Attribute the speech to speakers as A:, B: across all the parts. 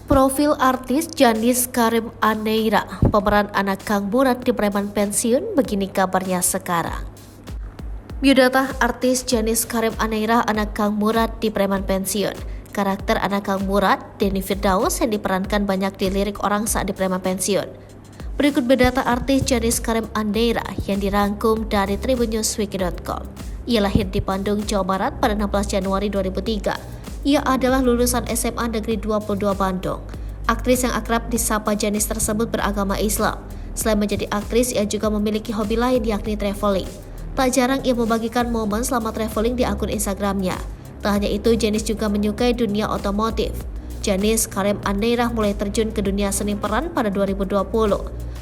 A: Profil artis Janis Karim Aneira, pemeran anak Kang Murad di preman pensiun, begini kabarnya sekarang. Biodata artis Janis Karim Aneira, anak Kang Murad di preman pensiun. Karakter anak Kang Murad, Denny Firdaus, yang diperankan banyak di lirik orang saat di preman pensiun. Berikut biodata artis Janis Karim Aneira yang dirangkum dari tribunnewswiki.com. Ia lahir di Bandung, Jawa Barat pada 16 Januari 2003. Ia adalah lulusan SMA Negeri 22 Bandung. Aktris yang akrab disapa Janis tersebut beragama Islam. Selain menjadi aktris, ia juga memiliki hobi lain yakni traveling. Tak jarang ia membagikan momen selama traveling di akun Instagramnya. Tak hanya itu, Janis juga menyukai dunia otomotif. Janis Karim Aneira mulai terjun ke dunia seni peran pada 2020.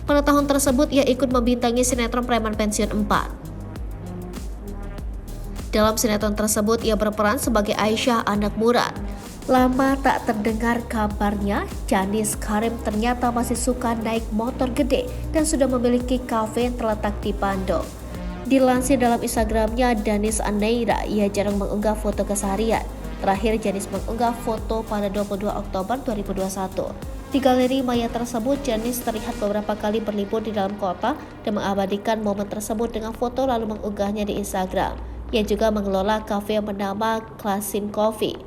A: Pada tahun tersebut, ia ikut membintangi sinetron Preman Pensiun 4. Dalam sinetron tersebut, ia berperan sebagai Aisyah, anak Murad. Lama tak terdengar kabarnya, Janis Karim ternyata masih suka naik motor gede dan sudah memiliki kafe yang terletak di Bandung. Dilansir dalam Instagramnya, Janis Aneira, ia jarang mengunggah foto keseharian. Terakhir, Janis mengunggah foto pada 22 Oktober 2021. Di galeri maya tersebut, Janis terlihat beberapa kali berlibur di dalam kota dan mengabadikan momen tersebut dengan foto lalu mengunggahnya di Instagram. Ia juga mengelola kafe yang bernama Klasin Coffee,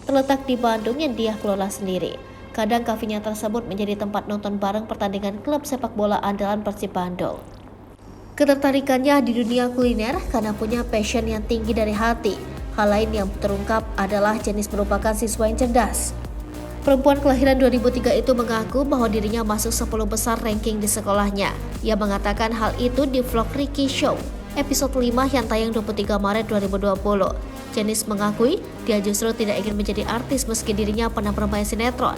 A: terletak di Bandung yang dia kelola sendiri. Kadang kafenya tersebut menjadi tempat nonton bareng pertandingan klub sepak bola andalan Persib Bandung. Ketertarikannya di dunia kuliner karena punya passion yang tinggi dari hati. Hal lain yang terungkap adalah Janis merupakan siswa yang cerdas. Perempuan kelahiran 2003 itu mengaku bahwa dirinya masuk 10 besar ranking di sekolahnya. Ia mengatakan hal itu di vlog Ricky Show episode 5 yang tayang 23 Maret 2020. Janis mengakui dia justru tidak ingin menjadi artis meski dirinya pernah bermain sinetron.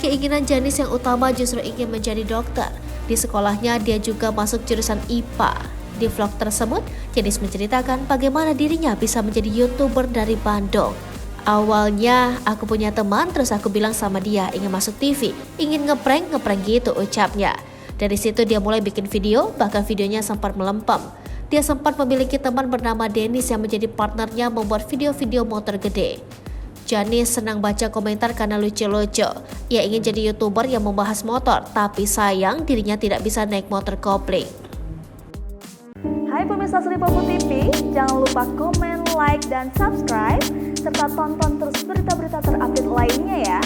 A: Keinginan Janis yang utama justru ingin menjadi dokter. Di sekolahnya dia juga masuk jurusan IPA. Di vlog tersebut, Janis menceritakan bagaimana dirinya bisa menjadi YouTuber dari Bandung. Awalnya aku punya teman, terus aku bilang sama dia ingin masuk TV, ingin ngeprank gitu ucapnya. Dari situ dia mulai bikin video, bahkan videonya sempat melempem. Dia sempat memiliki teman bernama Dennis yang menjadi partnernya membuat video-video motor gede. Janis senang baca komentar karena lucu-lucu. Ia ingin jadi YouTuber yang membahas motor, tapi sayang dirinya tidak bisa naik motor kopling.
B: Hai pemirsa Sri Popo TV, jangan lupa komen, like, dan subscribe, serta tonton terus berita-berita terupdate lainnya ya.